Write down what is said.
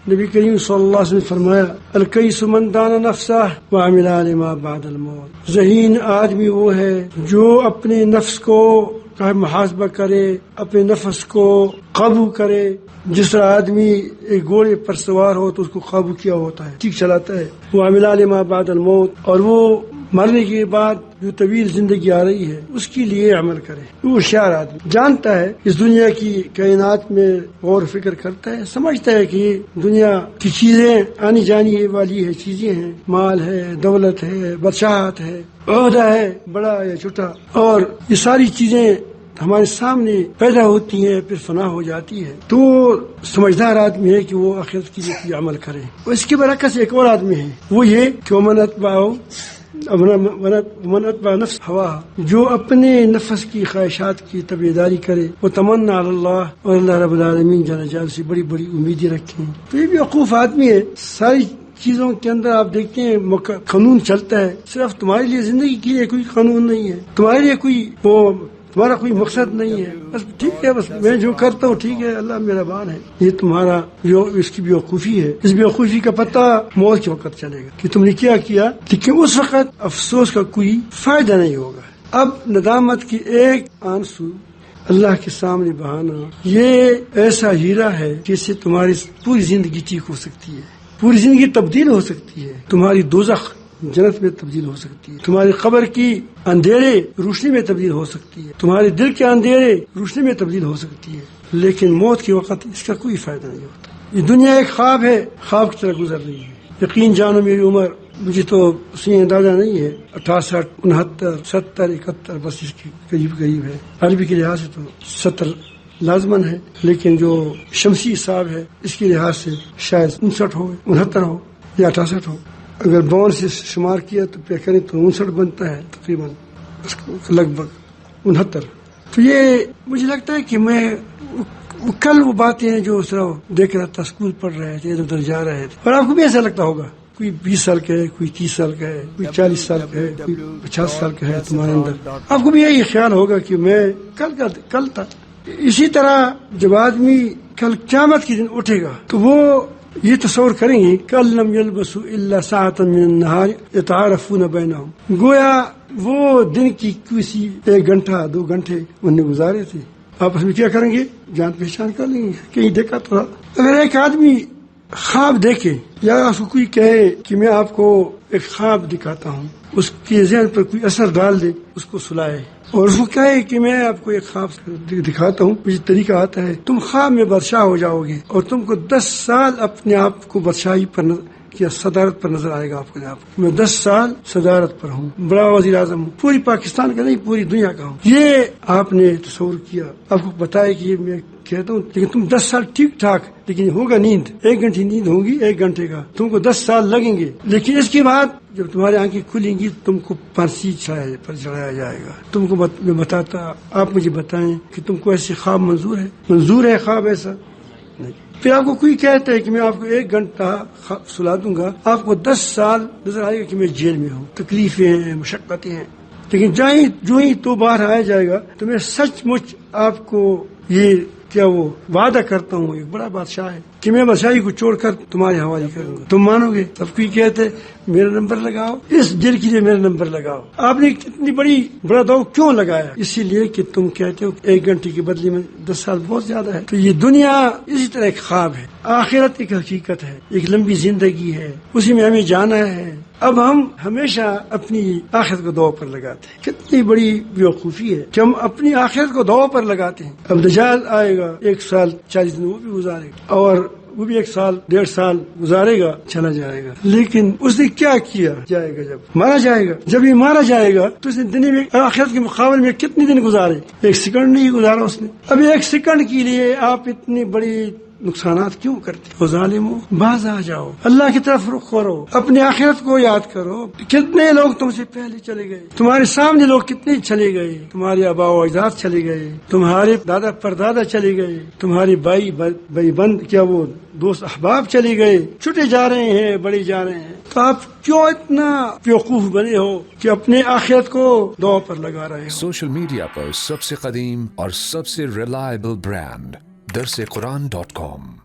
نبی کریم صلی اللہ علیہ وسلم نے فرمایا الکیس من دان نفسہ وعمل لما بعد الموت، ذہین آدمی وہ ہے جو اپنے نفس کو محاسبہ کرے، اپنے نفس کو قابو کرے. جس طرح آدمی ایک گھوڑے پر سوار ہو تو اس کو قابو کیا ہوتا ہے، ٹھیک چلاتا ہے. وہ عمل لما بعد الموت، اور وہ مرنے کے بعد جو طویل زندگی آ رہی ہے اس کے لیے عمل کرے. وہ ہوشیار آدمی جانتا ہے اس دنیا کی کائنات میں غور و فکر کرتا ہے، سمجھتا ہے کہ دنیا کی چیزیں آنی جانی والی ہے، چیزیں ہیں، مال ہے، دولت ہے، بادشاہت ہے، عہدہ ہے بڑا یا چھوٹا، اور یہ ساری چیزیں ہمارے سامنے پیدا ہوتی ہیں پھر فنا ہو جاتی ہے. تو سمجھدار آدمی ہے کہ وہ آخرت کے لیے کوئی عمل کرے. اس کے برعکس ایک اور آدمی ہے، وہ یہ کہ ومن اتبع نفس ہوا، جو اپنے نفس کی خواہشات کی تابعداری کرے، وہ تمنا علی اللہ، اور اللہ رب العالمین جل جلالہ سے بڑی بڑی امیدیں رکھیں. تو یہ بھی وقوف آدمی ہے. ساری چیزوں کے اندر آپ دیکھتے ہیں قانون چلتا ہے، صرف تمہارے لیے زندگی کے لیے کوئی قانون نہیں ہے، تمہارے لیے تمہارا کوئی مقصد نہیں ہے. بس ٹھیک ہے، بس میں جو کرتا ہوں ٹھیک ہے، اللہ میرا بان ہے. یہ تمہارا جو اس کی بیوقوفی ہے، اس بیوقوفی کا پتہ موت کے وقت چلے گا کہ تم نے کیا کیا، لیکن اس وقت افسوس کا کوئی فائدہ نہیں ہوگا. اب ندامت کی ایک آنسو اللہ کے سامنے بہانا، یہ ایسا ہیرا ہے کہ اس سے تمہاری پوری زندگی ٹھیک ہو سکتی ہے، پوری زندگی تبدیل ہو سکتی ہے، تمہاری دوزخ جنت میں تبدیل ہو سکتی ہے، تمہاری قبر کی اندھیرے روشنی میں تبدیل ہو سکتی ہے، تمہارے دل کے اندھیرے روشنی میں تبدیل ہو سکتی ہے. لیکن موت کے وقت اس کا کوئی فائدہ نہیں ہوتا. یہ دنیا ایک خواب ہے، خواب کی طرح گزر رہی ہے. یقین جانو میری عمر مجھے تو اس میں اندازہ نہیں ہے، 68 69 70 71 بس اس کے قریب ہے. عربی کے لحاظ سے تو 70 لازمن ہے، لیکن جو شمسی حساب ہے اس کے لحاظ سے شاید 59 ہو، 69 ہو یا 68 ہو. اگر 52 سے شمار کیا تو پہ کریں تو 59 بنتا ہے تقریباً، لگ بھگ 69. تو یہ مجھے لگتا ہے کہ میں کل وہ باتیں ہیں جو صرف دیکھ رہا تھا، اسکول پڑھ رہے تھے، ادھر ادھر جا رہے تھے، اور آپ کو بھی ایسا لگتا ہوگا. کوئی 20 سال کا ہے، کوئی 30 سال کا ہے، کوئی 40 سال کا ہے، کوئی 50 سال کا ہے. تمہارے اندر آپ کو بھی یہی خیال ہوگا کہ میں کل تھا. اسی طرح جب آدمی کل قیامت کے دن اٹھے گا تو وہ یہ تصور کریں گے کل لم یلبسوا الا ساعۃ من النہار یتعارفون بینہم، گویا وہ دن کی کسی 1 گھنٹہ 2 گھنٹے انہوں نے گزارے تھے، آپس میں کیا کریں گے، جان پہچان کر لیں گے. کہیں دیکھا تو اگر ایک آدمی خواب دیکھے یا اس کو کوئی کہے کہ میں آپ کو ایک خواب دکھاتا ہوں، اس کے ذہن پر کوئی اثر ڈال دے، اس کو سلائے اور اس کو کہے کہ میں آپ کو ایک خواب دکھاتا ہوں، مجھے طریقہ آتا ہے، تم خواب میں بادشاہ ہو جاؤ گے اور تم کو 10 سال اپنے آپ کو بادشاہی پر یا صدارت پر نظر آئے گا. آپ کو میں 10 سال صدارت پر ہوں، بڑا وزیر اعظم ہوں، پوری پاکستان کا نہیں پوری دنیا کا ہوں. یہ آپ نے تصور کیا، آپ کو بتایا کہ یہ میں کہتا ہوں، لیکن تم 10 سال ٹھیک ٹھاک، لیکن ہوگا نیند 1 گھنٹے نیند ہوگی 1 گھنٹے کا، تم کو 10 سال لگیں گے. لیکن اس کے بعد جب تمہاری آنکھیں کھلیں گی تم کو پھانسی پر چڑھایا جائے گا. تم کو میں بتاتا، آپ مجھے بتائیں کہ تم کو ایسے خواب منظور ہے خواب ایسا نہیں. پھر آپ کو کوئی کہتا ہے کہ میں آپ کو 1 گھنٹہ سلا دوں گا، آپ کو 10 سال نظر آئے گا کہ میں جیل میں ہوں، تکلیفیں ہیں، مشقتیں ہیں. لیکن جو ہی تو باہر آیا جائے گا تو میں سچ مچ آپ کو یہ کیا وہ وعدہ کرتا ہوں، ایک بڑا بادشاہ ہے کہ میں بادشاہی کو چھوڑ کر تمہارے حوالے کروں گا. تم مانو گے؟ سب کوئی کہتے میرا نمبر لگاؤ، اس جیل کے لیے میرا نمبر لگاؤ. آپ نے اتنی بڑا داؤ کیوں لگایا؟ اسی لیے کہ تم کہتے ہو 1 گھنٹے کے بدلے میں 10 سال بہت زیادہ ہے. تو یہ دنیا اسی طرح ایک خواب ہے، آخرت ایک حقیقت ہے، ایک لمبی زندگی ہے، اسی میں ہمیں جانا ہے. اب ہم ہمیشہ اپنی آخرت کو داؤ پر لگاتے ہیں. کتنی بڑی بیوقوفی ہے کہ ہم اپنی آخرت کو داؤ پر لگاتے ہیں. اب دجال آئے گا، 1 سال 40 دن وہ بھی گزارے گا، اور وہ بھی 1 سال 1.5 سال گزارے گا، چلا جائے گا. لیکن اس نے کیا کیا؟ جائے گا جب مارا جائے گا. جب یہ مارا جائے گا تو اس نے دنیا میں آخرت کے مقابلے میں کتنے دن گزارے؟ 1 سیکنڈ نہیں گزارا اس نے. اب 1 سیکنڈ کے لیے آپ اتنی بڑی نقصانات کیوں کرتے ہو؟ ظالمو باز آ جاؤ، اللہ کی طرف رخ کرو، اپنے آخرت کو یاد کرو. کتنے لوگ تم سے پہلے چلے گئے، تمہارے سامنے لوگ کتنے چلے گئے، تمہارے آبا و اجداد چلے گئے، تمہارے دادا پردادا چلے گئے، تمہارے بھائی بند کیا وہ دوست احباب چلے گئے، چھوٹے جا رہے ہیں، بڑے جا رہے ہیں. تو آپ کیوں اتنا بیوقوف بنے ہو کہ اپنے آخرت کو داؤ پر لگا رہے ہو؟ سوشل میڈیا پر سب سے قدیم اور سب سے ریلائبل برانڈ درسقرآن.com